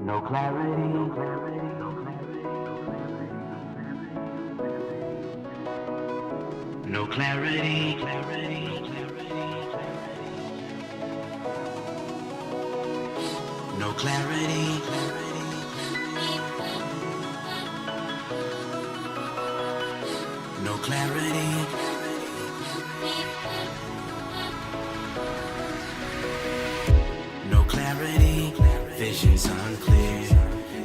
No clarity. No clarity. No clarity. No clarity. No clarity. Vision's unclear.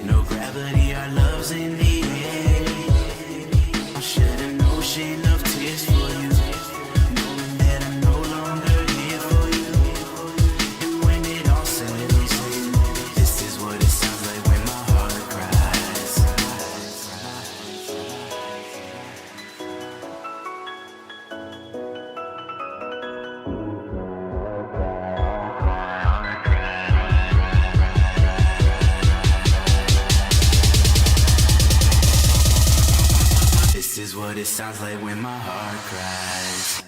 No gravity. Our love's in the air. I shed an ocean of tears for you, knowing that I'm no longer here for you. And when it all settles in, this is what it sounds like when my heart cries. This is what it sounds like when my heart cries.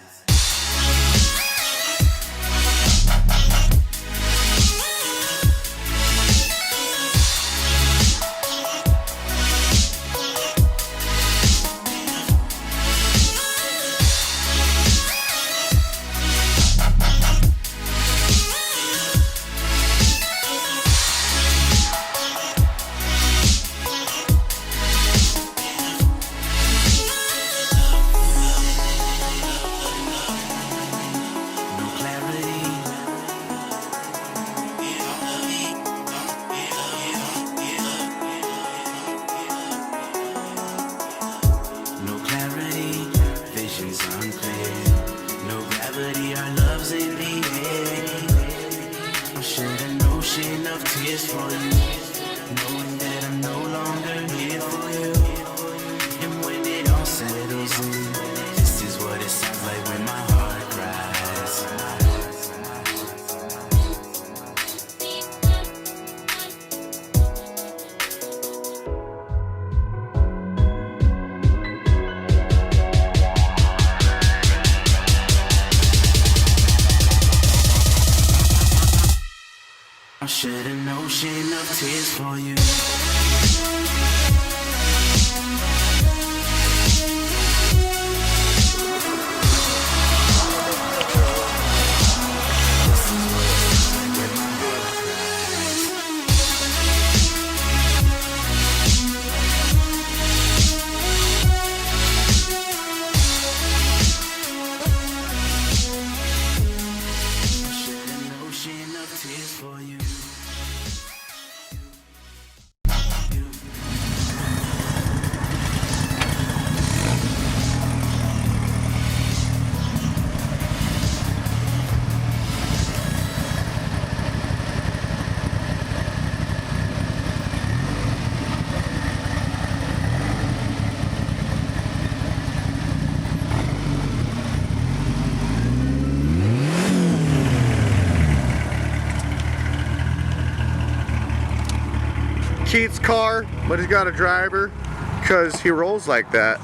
I shed an ocean of tears for you. Keith's car, but he's got a driver because he rolls like that.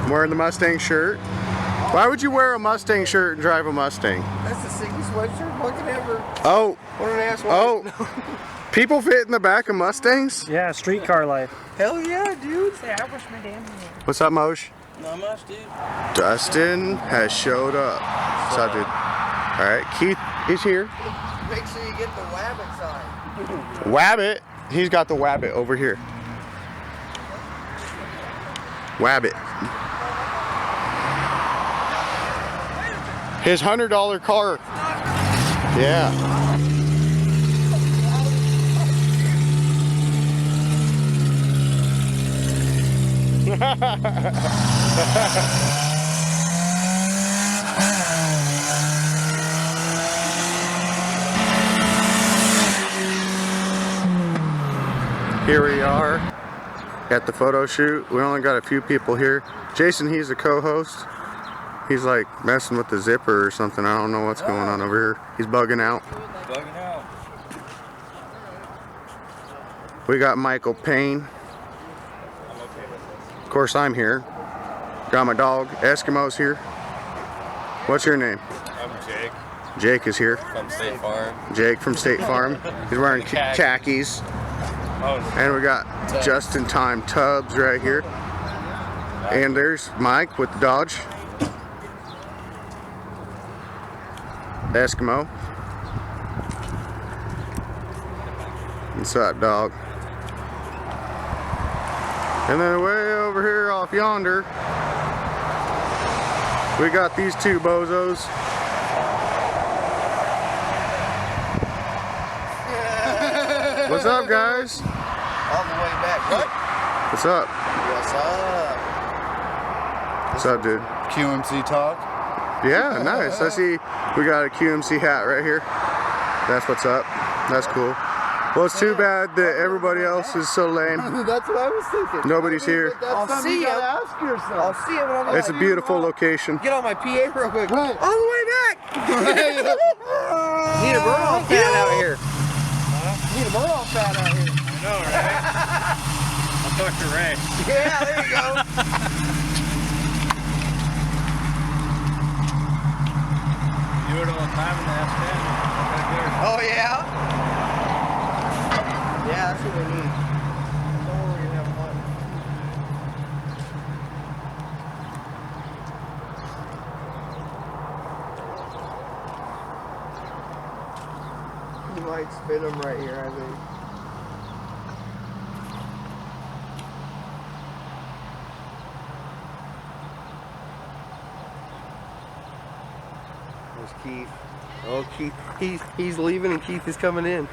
I'm wearing the Mustang shirt. Why would you wear a Mustang shirt and drive a Mustang? That's the sickest sweatshirt looking ever. Oh. What an ass. Oh. People fit in the back of Mustangs? Yeah, streetcar life. Hell yeah, dude. Say, I wish my damn hand. What's up, Moshe? Not much, dude. Dustin has showed up. What's up, dude? Alright, Keith is here. Make sure you get the Wabbit sign. Wabbit? He's got the Wabbit over here. Wabbit. His $100 car. Yeah. Here we are at the photo shoot. We only got a few people here. Jason, he's the co-host. He's like messing with the zipper or something. I don't know what's going on over here. He's bugging out. Bugging out. We got Michael Payne. Of course, I'm here. Got my dog, Eskimo's here. What's your name? I'm Jake. Jake is here. From State Farm. Jake from State Farm. He's wearing khakis. Oh, And we got just-in-time tubs right here. And there's Mike with the Dodge. Eskimo. What's up, dog? And then way over here off yonder, we got these two bozos. What's up, guys? all the way back. What? What's up? What's up? What's up, dude? QMC talk. Yeah, nice. I see we got a QMC hat right here. That's what's up. That's cool. Well, it's too bad that everybody else is so lame. That's what I was thinking. Nobody's here. I'll see you. you. Ask yourself. I'll see you when I'm It's a beautiful location. Get on my PA real quick. Right. All the way back. Need a burn off pad out here. Need a burn off pad out here. I know, right? I'll talk to Ray. Yeah, there you go. Do it all the time in the S10. Oh yeah. Yeah, that's what we need. Don't worry, we're gonna have fun. You might spin them right here, I think. There's Keith. Oh, Keith. He's leaving and Keith is coming in.